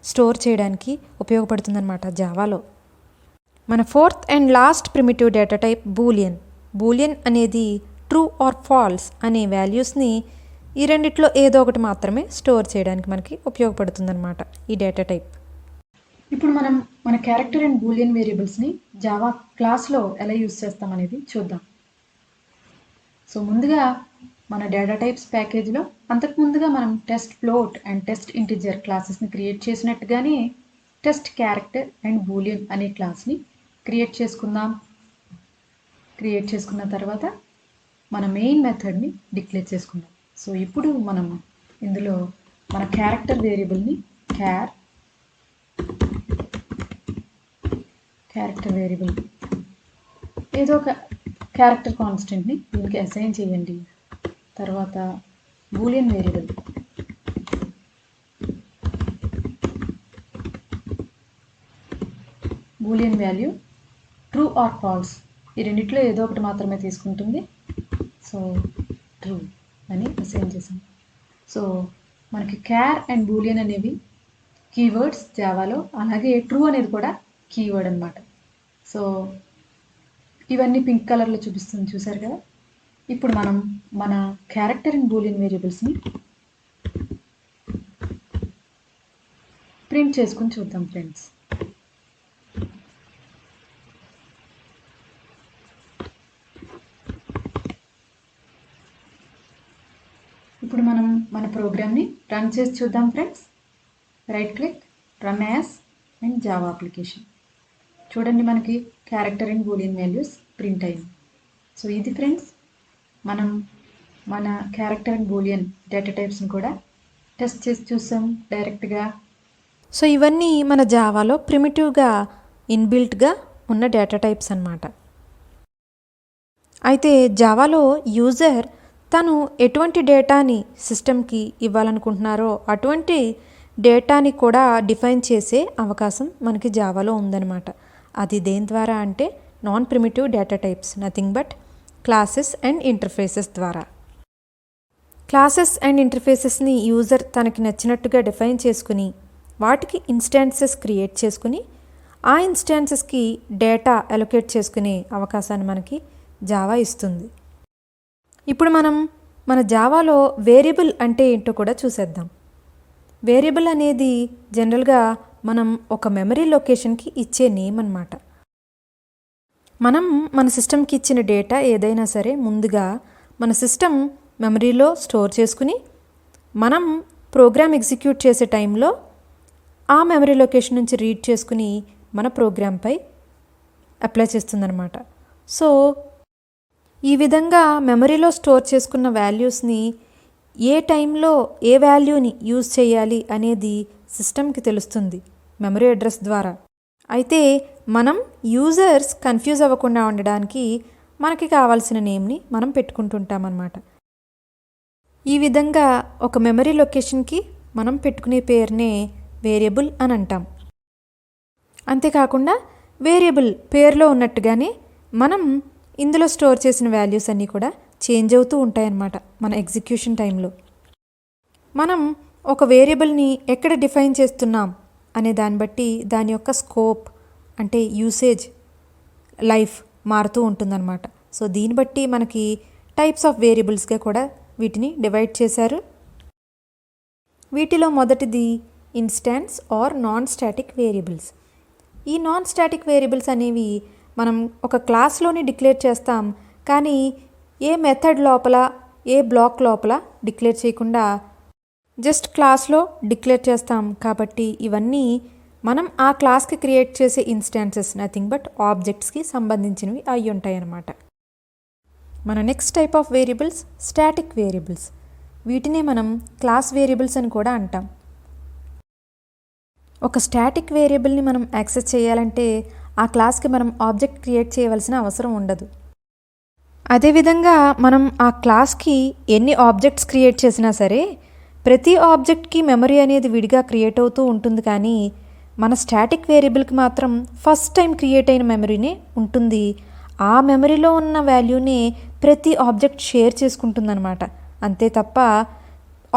స్టోర్ చేయడానికి ఉపయోగపడుతుందన్నమాట జావాలో. మన fourth and last primitive data type Boolean. Boolean అనేది ట్రూ ఆర్ ఫాల్స్ అనే వాల్యూస్ని ఈ రెండిట్లో ఏదో ఒకటి మాత్రమే స్టోర్ చేయడానికి మనకి ఉపయోగపడుతుందన్నమాట ఈ డేటా టైప్. ఇప్పుడు మనం మన క్యారెక్టర్ అండ్ బూలియన్ వేరియబుల్స్ని జావా క్లాస్లో ఎలా యూజ్ చేస్తాం అనేది చూద్దాం. సో ముందుగా మన డేటా టైప్స్ ప్యాకేజ్లో అంతకుముందుగా మనం test float and test integer క్లాసెస్ని క్రియేట్ చేసినట్టుగానే టెస్ట్ క్యారెక్టర్ అండ్ బూలియన్ అనే క్లాస్ని క్రియేట్ చేసుకుందాం. క్రియేట్ చేసుకున్న తర్వాత మన మెయిన్ మెథడ్ని డిక్లేర్ చేసుకుందాం. సో ఇప్పుడు మనం ఇందులో మన క్యారెక్టర్ వేరియబుల్ని క్యారెక్టర్ వేరియబుల్ ఏదో ఒక క్యారెక్టర్ కాన్స్టెంట్ని దీనికి అసైన్ చేయండి. తర్వాత boolean variable boolean value true or false ఈ రెండిట్లో ఏదో ఒకటి మాత్రమే తీసుకుంటుంది. సో ట్రూ అని అసైన్ చేసాం. సో మనకి క్యార్ అండ్ బూలియన్ అనేవి కీవర్డ్స్ జావాలో, అలాగే ట్రూ అనేది కూడా కీవర్డ్ అనమాట. సో ఇవన్నీ పింక్ కలర్లో చూపిస్తుంది, చూసారు కదా. ఇప్పుడు మనం మన క్యారెక్టర్ అండ్ బూలియన్ వేరియబుల్స్ని ప్రింట్ చేసుకుని చూద్దాం ఫ్రెండ్స్. ఇప్పుడు మనం మన ప్రోగ్రామ్ని రన్ చేసి చూద్దాం friends. Right click, run as and Java application. చూడండి, మనకి character and Boolean values print అయింది. సో ఇది ఫ్రెండ్స్, మనం మన క్యారెక్టర్ అండ్ బూలియన్ డేటా టైప్స్ని కూడా టెస్ట్ చేసి చూసాం డైరెక్ట్గా. సో ఇవన్నీ మన జావాలో ప్రిమిటివ్గా ఇన్బిల్ట్గా ఉన్న డేటా టైప్స్ అన్నమాట. అయితే జావాలో యూజర్ తను ఎటువంటి డేటాని సిస్టమ్కి ఇవ్వాలనుకుంటున్నారో అటువంటి డేటాని కూడా డిఫైన్ చేసే అవకాశం మనకి జావాలో ఉందన్నమాట. అది దేని ద్వారా అంటే non primitive data types, nothing but classes and interfaces ద్వారా. క్లాసెస్ అండ్ ఇంటర్ఫేసెస్ని యూజర్ తనకి నచ్చినట్టుగా డిఫైన్ చేసుకుని వాటికి ఇన్స్టాన్సెస్ క్రియేట్ చేసుకుని ఆ ఇన్స్టాన్సెస్కి డేటా అలొకేట్ చేసుకునే అవకాశాన్ని మనకి జావా ఇస్తుంది. ఇప్పుడు మనం మన జావాలో వేరియబుల్ అంటే ఏంటో కూడా చూసేద్దాం. వేరియబుల్ అనేది జనరల్గా మనం ఒక మెమరీ లొకేషన్కి ఇచ్చే నేమ్ అన్నమాట. మనం మన సిస్టమ్కి ఇచ్చిన డేటా ఏదైనా సరే ముందుగా మన సిస్టమ్ మెమరీలో స్టోర్ చేసుకుని మనం ప్రోగ్రామ్ ఎగ్జిక్యూట్ చేసే టైంలో ఆ మెమరీ లొకేషన్ నుంచి రీడ్ చేసుకుని మన ప్రోగ్రాంపై అప్లై చేస్తుందన్నమాట. సో ఈ విధంగా మెమరీలో స్టోర్ చేసుకున్న వాల్యూస్ని ఏ టైంలో ఏ వాల్యూని యూజ్ చేయాలి అనేది సిస్టమ్కి తెలుస్తుంది మెమరీ అడ్రస్ ద్వారా. అయితే మనం యూజర్స్ కన్ఫ్యూజ్ అవ్వకుండా ఉండడానికి మనకి కావాల్సిన నేమ్ని మనం పెట్టుకుంటుంటామన్నమాట. ఈ విధంగా ఒక మెమరీ లొకేషన్కి మనం పెట్టుకునే పేరునే వేరియబుల్ అని అంటాం. అంతేకాకుండా వేరియబుల్ పేరులో ఉన్నట్టుగానే మనం ఇందులో స్టోర్ చేసిన వాల్యూస్ అన్నీ కూడా చేంజ్ అవుతూ ఉంటాయన్నమాట మన ఎగ్జిక్యూషన్ టైంలో. మనం ఒక వేరియబుల్ని ఎక్కడ డిఫైన్ చేస్తున్నాం అనే దాన్ని బట్టి దాని యొక్క స్కోప్ అంటే యూసేజ్ లైఫ్ మారుతూ ఉంటుందన్నమాట. సో దీన్ని బట్టి మనకి టైప్స్ ఆఫ్ వేరియబుల్స్గా కూడా వీటిని డివైడ్ చేశారు. వీటిలో మొదటిది instance or non static variables. ఈ నాన్ స్టాటిక్ వేరియబుల్స్ అనేవి మనం ఒక క్లాస్లోనే డిక్లేర్ చేస్తాం, కానీ ఏ మెథడ్ లోపల ఏ బ్లాక్ లోపల డిక్లేర్ చేయకుండా జస్ట్ క్లాస్లో డిక్లేర్ చేస్తాం. కాబట్టి ఇవన్నీ మనం ఆ క్లాస్కి క్రియేట్ చేసే ఇన్స్టాన్సెస్, నథింగ్ బట్ ఆబ్జెక్ట్స్కి సంబంధించినవి అయి ఉంటాయి అన్నమాట. మన next type of variables static variables. వీటినే మనం క్లాస్ వేరియబుల్స్ అని కూడా అంటాం. ఒక స్టాటిక్ వేరియబుల్ని మనం యాక్సెస్ చేయాలంటే ఆ క్లాస్కి మనం ఆబ్జెక్ట్ క్రియేట్ చేయవలసిన అవసరం ఉండదు. అదేవిధంగా మనం ఆ క్లాస్కి ఎన్ని ఆబ్జెక్ట్స్ క్రియేట్ చేసినా సరే ప్రతి ఆబ్జెక్ట్కి మెమరీ అనేది విడిగా క్రియేట్ అవుతూ ఉంటుంది, కానీ మన స్టాటిక్ వేరియబుల్కి మాత్రం ఫస్ట్ టైం క్రియేట్ అయిన మెమరీనే ఉంటుంది. ఆ మెమరీలో ఉన్న వాల్యూనే ప్రతి ఆబ్జెక్ట్ షేర్ చేసుకుంటుందన్నమాట. అంతే తప్ప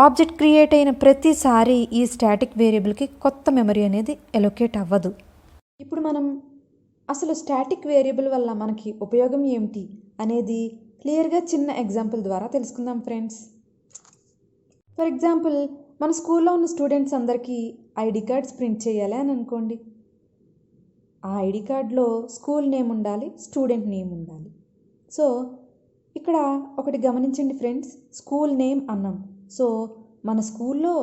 ఆబ్జెక్ట్ క్రియేట్ అయిన ప్రతిసారి ఈ స్టాటిక్ వేరియబుల్కి కొత్త మెమరీ అనేది ఎలొకేట్ అవ్వదు. ఇప్పుడు మనం అసలు స్టాటిక్ వేరియబుల్ వల్ల మనకి ఉపయోగం ఏమిటి అనేది క్లియర్గా చిన్న ఎగ్జాంపుల్ ద్వారా తెలుసుకుందాం ఫ్రెండ్స్. ఫర్ ఎగ్జాంపుల్, మన స్కూల్లో ఉన్న స్టూడెంట్స్ అందరికీ ఐడి కార్డ్స్ ప్రింట్ చేయాలి అని అనుకోండి. ఆ ఐడి కార్డ్లో స్కూల్ నేమ్ ఉండాలి, స్టూడెంట్ నేమ్ ఉండాలి. సో ఇక్కడ ఒకటి గమనించండి ఫ్రెండ్స్, స్కూల్ నేమ్ అన్నాం. సో మన స్కూల్లో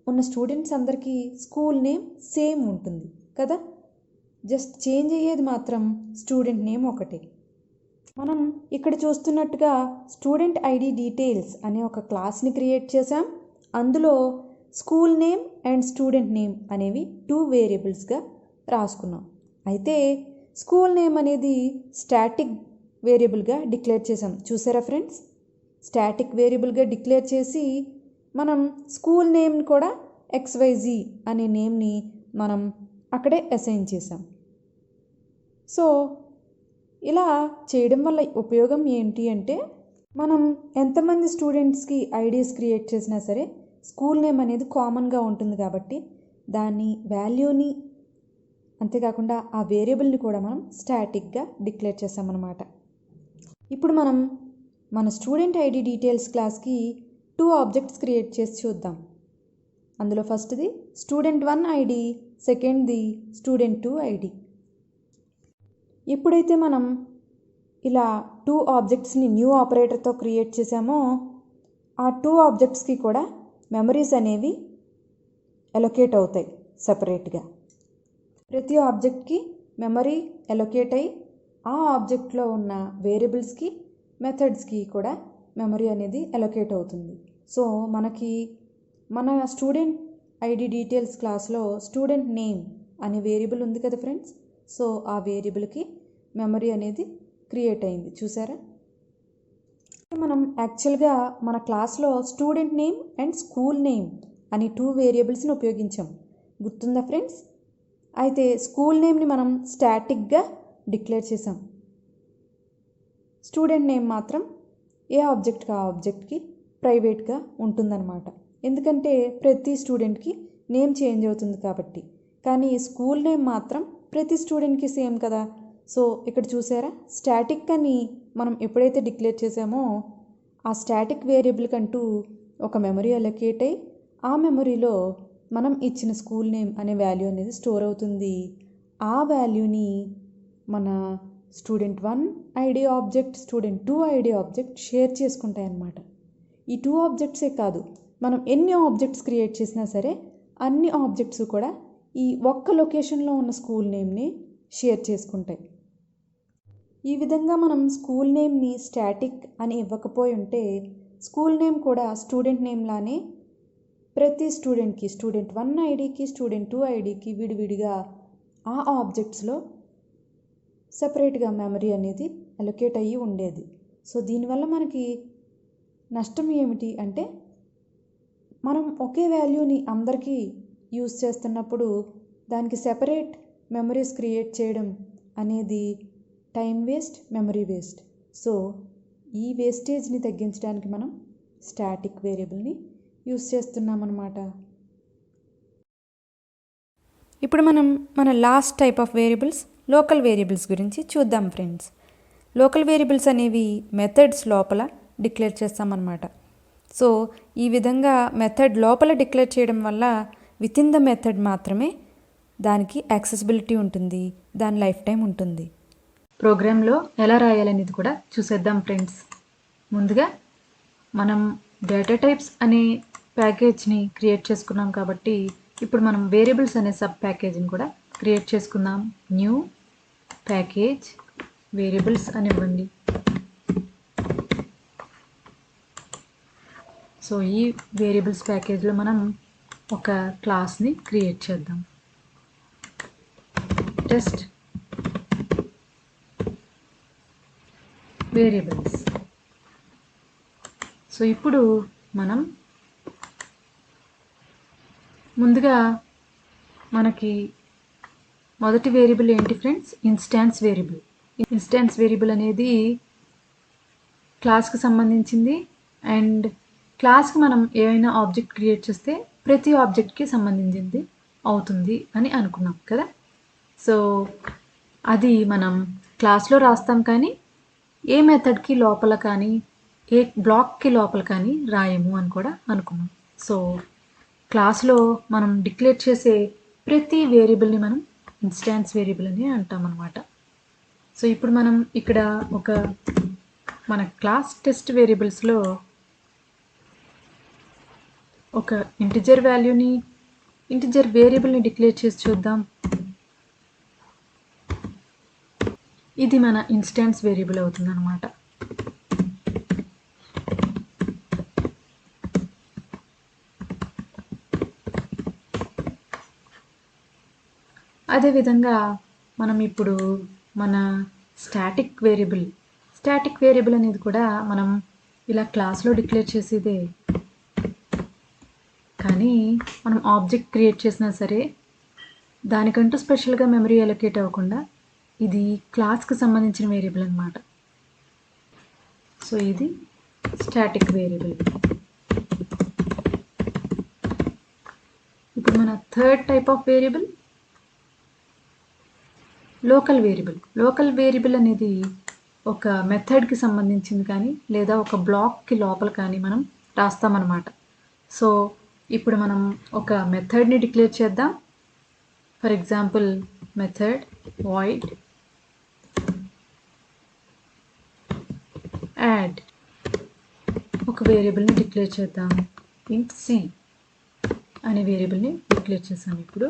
ఉన్న స్టూడెంట్స్ అందరికీ స్కూల్ నేమ్ సేమ్ ఉంటుంది కదా, జస్ట్ చేంజ్ అయ్యేది మాత్రం స్టూడెంట్ నేమ్ ఒకటే. మనం ఇక్కడ చూస్తున్నట్టుగా స్టూడెంట్ ఐడి డీటెయిల్స్ అనే ఒక క్లాస్ని క్రియేట్ చేసాం. అందులో school name and student name అనేవి 2 వేరియబుల్స్గా రాసుకున్నాం. అయితే స్కూల్ నేమ్ అనేది స్టాటిక్ వేరియబుల్గా డిక్లేర్ చేసాం. చూసారా ఫ్రెండ్స్, స్టాటిక్ వేరియబుల్గా డిక్లేర్ చేసి మనం స్కూల్ నేమ్ని కూడా XYZ అనే నేమ్ని మనం అక్కడే అసైన్ చేసాం. సో ఇలా చేయడం వల్ల ఉపయోగం ఏంటి అంటే, మనం ఎంతమంది స్టూడెంట్స్కి ఐడీస్ క్రియేట్ చేసినా సరే స్కూల్ నేమ్ అనేది కామన్గా ఉంటుంది కాబట్టి దాని వాల్యూని, అంతేకాకుండా ఆ వేరియబుల్ని కూడా మనం స్టాటిక్గా డిక్లేర్ చేసామన్నమాట. ఇప్పుడు మనం మన స్టూడెంట్ ఐడి డీటెయిల్స్ క్లాస్కి 2 ఆబ్జెక్ట్స్ క్రియేట్ చేసి చూద్దాం. అందులో ఫస్ట్ది student1 ఐడి, సెకండ్ది student2 ఐడి. ఎప్పుడైతే మనం ఇలా 2 ఆబ్జెక్ట్స్ని న్యూ ఆపరేటర్తో క్రియేట్ చేసామో ఆ 2 ఆబ్జెక్ట్స్కి కూడా మెమరీస్ అనేవి ఎలొకేట్ అవుతాయి సపరేట్గా. ప్రతి ఆబ్జెక్ట్కి మెమరీ ఎలొకేట్ అయ్యి ఆ ఆబ్జెక్ట్లో ఉన్న వేరియబుల్స్కి మెథడ్స్కి కూడా మెమరీ అనేది ఎలొకేట్ అవుతుంది. సో మనకి మన స్టూడెంట్ ఐడి డీటెయిల్స్ క్లాస్లో స్టూడెంట్ నేమ్ అనే వేరియబుల్ ఉంది కదా ఫ్రెండ్స్. సో ఆ వేరియబుల్కి మెమరీ అనేది క్రియేట్ అయింది, చూసారా. మనం యాక్చువల్గా మన క్లాస్లో student name and school name అని 2 వేరియబుల్స్ని ఉపయోగించాం. గుర్తుందా ఫ్రెండ్స్? అయితే స్కూల్ నేమ్ని మనం స్టాటిక్గా డిక్లేర్ చేసాం. స్టూడెంట్ నేమ్ మాత్రం ఏ ఆబ్జెక్ట్కి ఆ ఆబ్జెక్ట్కి ప్రైవేట్గా ఉంటుందన్నమాట. ఎందుకంటే ప్రతి స్టూడెంట్కి నేమ్ చేంజ్ అవుతుంది కాబట్టి. కానీ స్కూల్ నేమ్ మాత్రం ప్రతి స్టూడెంట్కి సేమ్ కదా. సో ఇక్కడ చూసారా, స్టాటిక్ అని మనం ఎప్పుడైతే డిక్లేర్ చేసామో ఆ స్టాటిక్ వేరియబుల్ కంటూ ఒక మెమరీ అలొకేట్ అయ్యి ఆ మెమరీలో మనం ఇచ్చిన స్కూల్ నేమ్ అనే వాల్యూ అనేది స్టోర్ అవుతుంది. ఆ వాల్యూని మన student 1 ID object, student 2 ID object share చేసుకుంటాయి అన్నమాట. ఈ 2 ఆబ్జెక్ట్సే కాదు, మనం ఎన్ని ఆబ్జెక్ట్స్ క్రియేట్ చేసినా సరే అన్ని ఆబ్జెక్ట్స్ కూడా ఈ ఒక్క లొకేషన్లో ఉన్న స్కూల్ నేమ్ని షేర్ చేసుకుంటాయి. ఈ విధంగా మనం స్కూల్ నేమ్ని స్టాటిక్ అని ఇవ్వకపోయి ఉంటే స్కూల్ నేమ్ కూడా స్టూడెంట్ నేమ్ లానే ప్రతి స్టూడెంట్కి, స్టూడెంట్ 1 ఐడికి, స్టూడెంట్ 2 ఐడికి విడివిడిగా ఆ ఆబ్జెక్ట్స్లో సపరేట్గా మెమరీ అనేది అలొకేట్ అయ్యి ఉండేది. సో దీనివల్ల మనకి నష్టం ఏమిటి అంటే, మనం ఒకే వాల్యూని అందరికీ యూజ్ చేస్తున్నప్పుడు దానికి సెపరేట్ మెమరీస్ క్రియేట్ చేయడం అనేది time waste, memory waste. So ఈ వేస్టేజ్ని తగ్గించడానికి మనం స్టాటిక్ వేరియబుల్ని యూజ్ చేస్తున్నాం అన్నమాట. ఇప్పుడు మనం మన last type of variables local variables గురించి చూద్దాం ఫ్రెండ్స్. లోకల్ వేరియబుల్స్ అనేవి మెథడ్స్ లోపల డిక్లేర్ చేస్తామన్నమాట. సో ఈ విధంగా మెథడ్ లోపల డిక్లేర్ చేయడం వల్ల విత్ ఇన్ ద మెథడ్ మాత్రమే దానికి యాక్సెసిబిలిటీ ఉంటుంది, దాని లైఫ్ టైం ఉంటుంది. ప్రోగ్రాంలో ఎలా రాయాలనేది కూడా చూసేద్దాం ఫ్రెండ్స్. ముందుగా మనం డేటా టైప్స్ అనే ప్యాకేజ్ని క్రియేట్ చేసుకున్నాం కాబట్టి ఇప్పుడు మనం వేరియబుల్స్ అనే సబ్ ప్యాకేజ్ని కూడా క్రియేట్ చేసుకుందాం. న్యూ ప్యాకేజ్ వేరియబుల్స్ అని ఇవ్వండి. సో ఈ వేరియబుల్స్ ప్యాకేజ్లో మనం ఒక క్లాస్ని క్రియేట్ చేద్దాం. Test variables. సో ఇప్పుడు మనం ముందుగా మనకి మొదటి వేరియబుల్ ఏంటి friends? Instance variable. Instance variable అనేది క్లాస్కి సంబంధించింది అండ్ క్లాస్కి మనం ఏమైనా ఆబ్జెక్ట్ క్రియేట్ చేస్తే ప్రతి ఆబ్జెక్ట్కి సంబంధించింది అవుతుంది అని అనుకున్నాం కదా. సో అది మనం క్లాస్లో రాస్తాం కానీ ఏ మెథడ్కి లోపల కానీ ఏ బ్లాక్కి లోపల కానీ రాయము అని కూడా అనుకున్నాం. సో క్లాస్లో మనం డిక్లేర్ చేసే ప్రతి వేరియబుల్ని మనం ఇన్స్టాన్స్ వేరియబుల్ అని అంటాం అన్నమాట. సో ఇప్పుడు మనం ఇక్కడ మన క్లాస్ టెస్ట్ వేరియబుల్స్లో ఒక ఇంటిజర్ వేరియబుల్ని డిక్లేర్ చేసి చూద్దాం. ఇది మన ఇన్స్టాన్స్ వేరియబుల్ అవుతుంది అన్నమాట. అదేవిధంగా మనం ఇప్పుడు మన స్టాటిక్ వేరియబుల్ అనేది కూడా మనం ఇలా క్లాస్లో డిక్లేర్ చేసేదే. కానీ మనం ఆబ్జెక్ట్ క్రియేట్ చేసినా సరే దానికంటూ స్పెషల్గా మెమరీ అలొకేట్ అవ్వకుండా ఇది క్లాస్కి సంబంధించిన వేరియబుల్ అన్నమాట. సో ఇది స్టాటిక్ వేరియబుల్. ఇప్పుడు మన third type of variable local variable అనేది ఒక మెథడ్కి సంబంధించింది కానీ లేదా ఒక బ్లాక్కి లోపల కానీ మనం రాస్తామన్నమాట. సో ఇప్పుడు మనం ఒక మెథడ్ని డిక్లేర్ చేద్దాం. For example method void add. ఒక వేరియబుల్ని డిక్లేర్ చేద్దాం. ఇంట్ సి అనే వేరియబుల్ని డిక్లేర్ చేసాం. ఇప్పుడు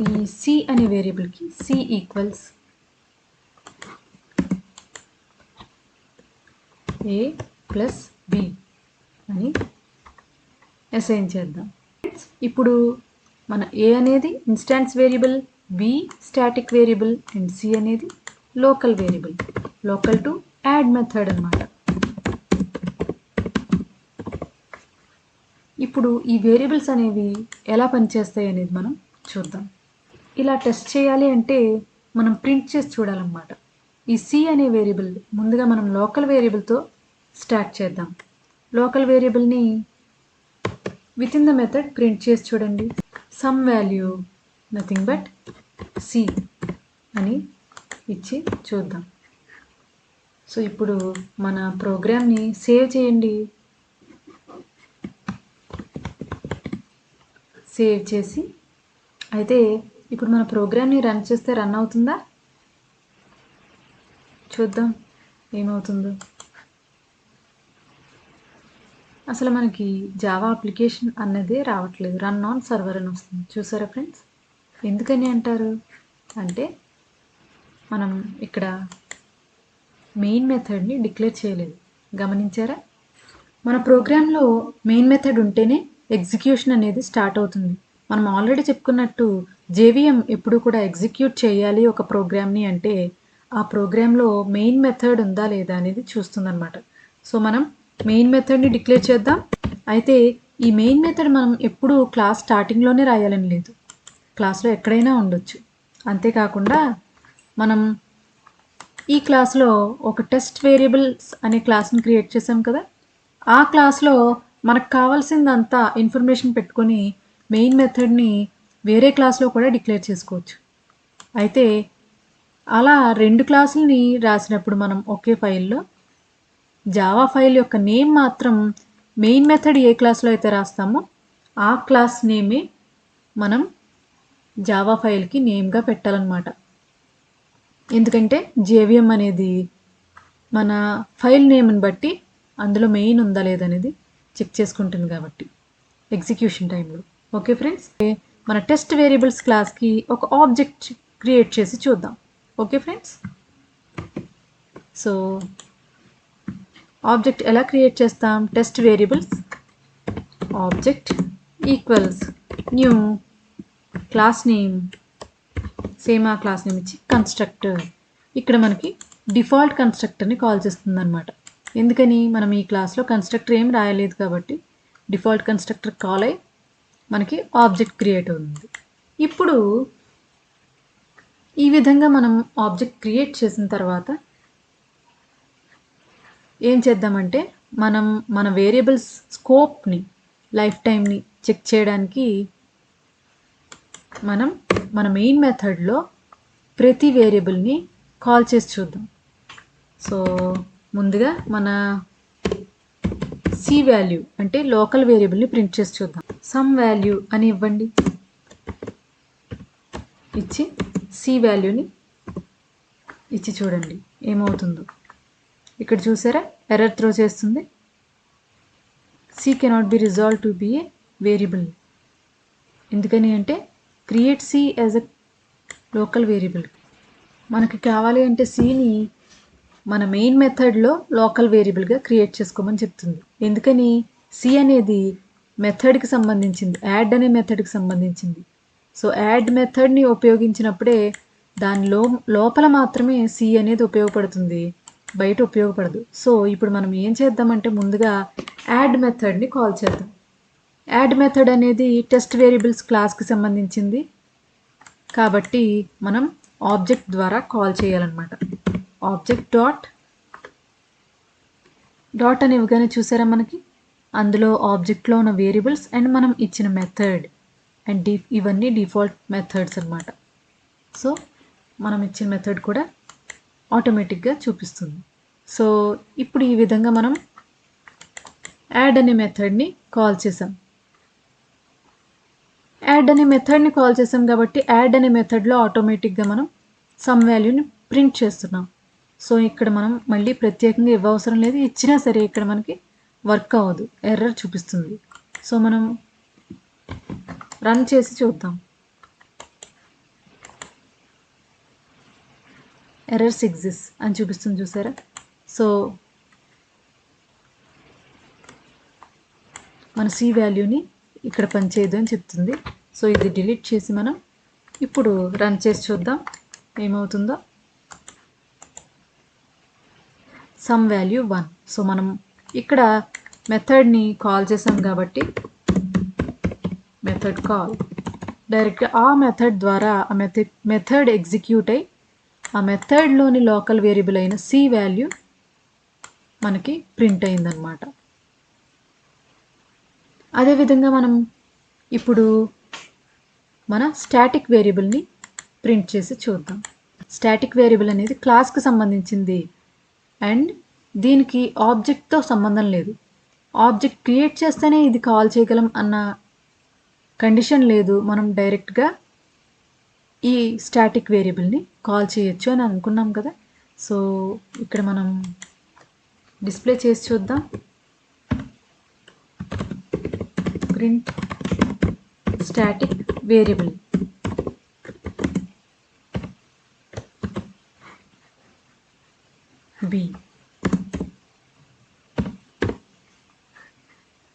ఈ సి అనే వేరియబుల్కి C equals A plus B అని అసైన్ చేద్దాం. ఇప్పుడు మన ఏ అనేది instance variable, B static variable and C అనేది local variable. Local to add method అన్నమాట. ఇప్పుడు ఈ వేరియబుల్స్ అనేవి ఎలా పనిచేస్తాయి అనేది మనం చూద్దాం. ఇలా టెస్ట్ చేయాలి అంటే మనం ప్రింట్ చేసి చూడాలన్నమాట. ఈ సి అనే వేరియబుల్ ముందుగా మనం లోకల్ వేరియబుల్తో స్టార్ట్ చేద్దాం. లోకల్ వేరియబుల్ని with in the method print చేసి చూడండి. Some value nothing but C అని ఇచ్చి చూద్దాం. సో ఇప్పుడు మన ప్రోగ్రామ్ని సేవ్ చేయండి. సేవ్ చేసి అయితే ఇప్పుడు మన ప్రోగ్రామ్ని రన్ చేస్తే రన్ అవుతుందా? చూద్దాం ఏమవుతుందో. అసలు మనకి జావా అప్లికేషన్ అన్నదే రావట్లేదు, రన్ ఆన్ సర్వర్ అని వస్తుంది. చూసారా ఫ్రెండ్స్? ఎందుకని అంటారు అంటే మనం ఇక్కడ మెయిన్ మెథడ్ని డిక్లేర్ చేయలేదు. గమనించారా? మన ప్రోగ్రాంలో మెయిన్ మెథడ్ ఉంటేనే ఎగ్జిక్యూషన్ అనేది స్టార్ట్ అవుతుంది. మనం ఆల్రెడీ చెప్పుకున్నట్టు జేవిఎం ఎప్పుడు కూడా ఎగ్జిక్యూట్ చేయాలి ఒక ప్రోగ్రామ్ని అంటే ఆ ప్రోగ్రాంలో మెయిన్ మెథడ్ ఉందా లేదా అనేది చూస్తుందన్నమాట. సో మనం మెయిన్ మెథడ్ని డిక్లేర్ చేద్దాం. అయితే ఈ మెయిన్ మెథడ్ మనం ఎప్పుడు క్లాస్ స్టార్టింగ్లోనే రాయాలని లేదు, క్లాస్లో ఎక్కడైనా ఉండొచ్చు. అంతేకాకుండా మనం ఈ క్లాస్లో ఒక టెస్ట్ వేరియబుల్స్ అనే క్లాస్ని క్రియేట్ చేసాం కదా, ఆ క్లాస్లో మనకు కావాల్సిందంతా ఇన్ఫర్మేషన్ పెట్టుకొని మెయిన్ మెథడ్ని వేరే క్లాస్లో కూడా డిక్లేర్ చేసుకోవచ్చు. అయితే అలా రెండు క్లాసులని రాసినప్పుడు మనం ఒకే ఫైల్లో జావా ఫైల్ యొక్క నేమ్ మాత్రం మెయిన్ మెథడ్ ఏ క్లాస్లో అయితే రాస్తామో ఆ క్లాస్ నేమే మనం జావా ఫైల్కి నేమ్గా పెట్టాలన్నమాట. ఎందుకంటే జేవిఎం అనేది మన ఫైల్ నేమ్ని బట్టి అందులో మెయిన్ ఉందా లేదనేది చెక్ చేసుకుంటుంది కాబట్టి ఎగ్జిక్యూషన్ టైంలో. ఓకే ఫ్రెండ్స్, మన టెస్ట్ వేరియబుల్స్ క్లాస్కి ఒక ఆబ్జెక్ట్ క్రియేట్ చేసి చూద్దాం. ఓకే ఫ్రెండ్స్, సో ఆబ్జెక్ట్ ఎలా క్రియేట్ చేస్తాం? Test variables object equals new class name, same ఆ క్లాస్ నేమ్ ఇచ్చి కన్స్ట్రక్టర్. ఇక్కడ మనకి డిఫాల్ట్ కన్స్ట్రక్టర్ని కాల్ చేస్తుంది అనమాట. ఎందుకని మనం ఈ క్లాస్లో కన్స్ట్రక్టర్ ఏం రాయలేదు కాబట్టి డిఫాల్ట్ కన్స్ట్రక్టర్ కాల్ అయ్యి మనకి ఆబ్జెక్ట్ క్రియేట్ అవుతుంది. ఇప్పుడు ఈ విధంగా మనం ఆబ్జెక్ట్ క్రియేట్ చేసిన తర్వాత ఏం చేద్దామంటే మనం మన వేరియబుల్స్ స్కోప్ని, లైఫ్ టైంని చెక్ చేయడానికి మనం మన మెయిన్ మెథడ్లో ప్రతి వేరియబుల్ని కాల్ చేసి చూద్దాం. సో ముందుగా మన సి వాల్యూ అంటే లోకల్ వేరియబుల్ని ప్రింట్ చేసి చూద్దాం. సమ్ వాల్యూ అని ఇవ్వండి. ఇచ్చి సి వాల్యూని ఇచ్చి చూడండి ఏమవుతుందో. ఇక్కడ చూసారా ఎర్రర్ త్రో చేస్తుంది. C cannot be resolve to be a variable. ఎందుకని అంటే create C as a local variable. మనకి కావాలి అంటే సిని మన మెయిన్ మెథడ్లో లోకల్ వేరియబుల్గా క్రియేట్ చేసుకోమని చెప్తుంది. ఎందుకని సి అనేది మెథడ్కి సంబంధించింది, యాడ్ అనే మెథడ్కి సంబంధించింది. సో యాడ్ మెథడ్ని ఉపయోగించినప్పుడే దాని లోపల మాత్రమే సి అనేది ఉపయోగపడుతుంది, బయట ఉపయోగపడదు. సో ఇప్పుడు మనం ఏం చేద్దామంటే ముందుగా యాడ్ మెథడ్ని కాల్ చేద్దాం. యాడ్ మెథడ్ అనేది టెస్ట్ వేరియబుల్స్ క్లాస్కి సంబంధించింది కాబట్టి మనం ఆబ్జెక్ట్ ద్వారా కాల్ చేయాలన్నమాట. ఆబ్జెక్ట్ డాట్ అని ఇవ్వగానే చూసారా మనకి అందులో ఆబ్జెక్ట్లో ఉన్న వేరియబుల్స్ అండ్ మనం ఇచ్చిన మెథడ్ అండ్ ఇవన్నీ డిఫాల్ట్ మెథడ్స్ అన్నమాట. సో మనం ఇచ్చిన మెథడ్ కూడా ఆటోమేటిక్గా చూపిస్తుంది. సో ఇప్పుడు ఈ విధంగా మనం యాడ్ అనే మెథడ్ని కాల్ చేసాం. యాడ్ అనే మెథడ్ని కాల్ చేసాం కాబట్టి యాడ్ అనే మెథడ్లో ఆటోమేటిక్గా మనం సమ్ వాల్యూని ప్రింట్ చేస్తున్నాం. సో ఇక్కడ మనం మళ్ళీ ప్రత్యేకంగా ఇవ్వవసరం లేదు, ఇచ్చినా సరే ఇక్కడ మనకి వర్క్ అవ్వదు, ఎర్రర్ చూపిస్తుంది. సో మనం రన్ చేసి చూద్దాం. ఎర్రర్స్ ఎగ్జిస్ట్ అని చూపిస్తుంది చూసారా. సో మన సి వాల్యూని ఇక్కడ పనిచేయదు అని చెప్తుంది. సో ఇది డిలీట్ చేసి మనం ఇప్పుడు రన్ చేసి చూద్దాం ఏమవుతుందో. Some value 1. సో మనం ఇక్కడ మెథడ్ని కాల్ చేసాం కాబట్టి మెథడ్ కాల్. డైరెక్ట్గా ఆ మెథడ్ ద్వారా ఆ మెథడ్ ఎగ్జిక్యూట్ అయ్యి ఆ మెథడ్లోని లోకల్ వేరియబుల్ అయిన సి వాల్యూ మనకి ప్రింట్ అయిందనమాట. అదేవిధంగా మనం ఇప్పుడు మన స్టాటిక్ వేరియబుల్ని ప్రింట్ చేసి చూద్దాం. స్టాటిక్ వేరియబుల్ అనేది క్లాస్కి సంబంధించింది అండ్ దీనికి ఆబ్జెక్ట్తో సంబంధం లేదు. ఆబ్జెక్ట్ క్రియేట్ చేస్తేనే ఇది కాల్ చేయగలం అన్న కండిషన్ లేదు. మనం డైరెక్ట్గా ఈ స్టాటిక్ వేరియబుల్ని కాల్ చేయొచ్చు అని అనుకున్నాం కదా. సో ఇక్కడ మనం డిస్ప్లే చేసి చూద్దాం. Print static variable B.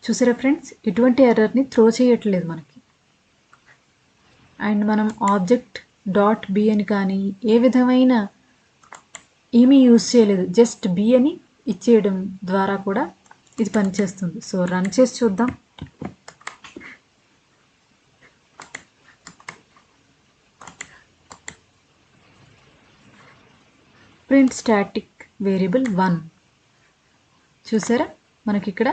చూసారా ఫ్రెండ్స్, ఎటువంటి ఎర్రర్ని త్రో చేయట్లేదు మనకి. అండ్ మనం ఆబ్జెక్ట్ డాట్ బి అని కానీ ఏ విధమైన ఏమీ యూజ్ చేయలేదు, జస్ట్ బి అని ఇచ్చేయడం ద్వారా కూడా ఇది పనిచేస్తుంది. సో రన్ చేసి చూద్దాం. Print static variable 1. చూసారా, మనకి ఇక్కడ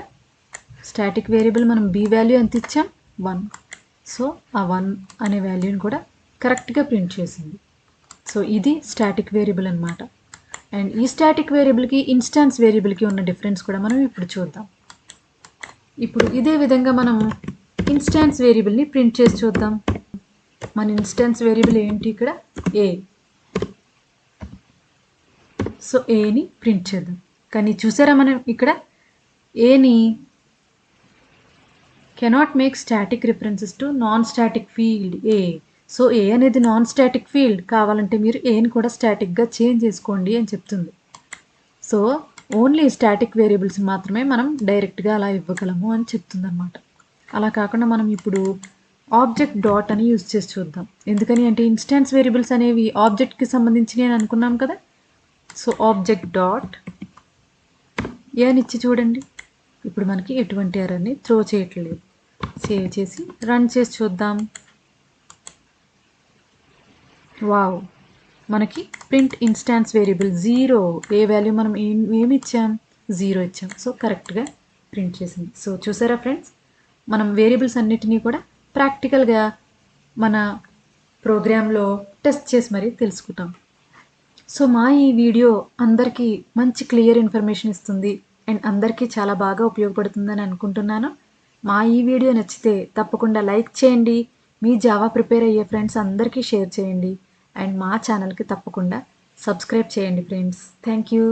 స్టాటిక్ వేరియబుల్ మనం బి వాల్యూ ఎంత ఇచ్చాం, 1. సో ఆ 1 అనే వాల్యూని కూడా కరెక్ట్గా ప్రింట్ చేసింది. సో ఇది స్టాటిక్ వేరియబుల్ అనమాట. అండ్ ఈ స్టాటిక్ వేరియబుల్కి ఇన్స్టాన్స్ వేరియబుల్కి ఉన్న డిఫరెన్స్ కూడా మనం ఇప్పుడు చూద్దాం. ఇప్పుడు ఇదే విధంగా మనం ఇన్స్టాన్స్ వేరియబుల్ని ప్రింట్ చేసి చూద్దాం. మన ఇన్స్టాన్స్ వేరియబుల్ ఏంటి, ఇక్కడ ఏ. సో ఏని ప్రింట్ చేద్దాం. కానీ చూసారా, మనం ఇక్కడ ఏని cannot make static references to non static field A. So A అనేది నాన్ స్టాటిక్ ఫీల్డ్, కావాలంటే మీరు ఏని కూడా స్టాటిక్గా చేంజ్ చేసుకోండి అని చెప్తుంది. సో ఓన్లీ స్టాటిక్ వేరియబుల్స్ మాత్రమే మనం డైరెక్ట్గా అలా ఇవ్వగలము అని చెప్తుంది అనమాట. అలా కాకుండా మనం ఇప్పుడు ఆబ్జెక్ట్ డాట్ అని యూజ్ చేసి చూద్దాం. ఎందుకని అంటే ఇన్స్టాన్స్ వేరియబుల్స్ అనేవి ఆబ్జెక్ట్కి సంబంధించినవి అని అనుకున్నాం కదా. సో ఆబ్జెక్ట్ డాట్ ఏ అని ఇచ్చి చూడండి. ఇప్పుడు మనకి ఎటువంటి ఎర్రర్ని త్రో చేయట్లేదు. సేవ్ చేసి రన్ చేసి చూద్దాం. వావ్, మనకి ప్రింట్ ఇన్స్టాన్స్ వేరియబుల్ 0. ఏ వాల్యూ మనం ఏమి ఇచ్చాం, 0 ఇచ్చాం. సో కరెక్ట్గా ప్రింట్ చేసింది. సో చూసారా ఫ్రెండ్స్, మనం వేరియబుల్స్ అన్నిటినీ కూడా ప్రాక్టికల్గా మన ప్రోగ్రాంలో టెస్ట్ చేసి మరీ తెలుసుకుంటాం. సో మా ఈ వీడియో అందరికీ మంచి క్లియర్ ఇన్ఫర్మేషన్ ఇస్తుంది అండ్ అందరికీ చాలా బాగా ఉపయోగపడుతుందని అనుకుంటున్నాను. మా ఈ వీడియో నచ్చితే తప్పకుండా లైక్ చేయండి. మీ జావా ప్రిపేర్ అయ్యే ఫ్రెండ్స్ అందరికీ షేర్ చేయండి. అండ్ మా ఛానల్కి తప్పకుండా సబ్స్క్రైబ్ చేయండి ఫ్రెండ్స్. Thank you.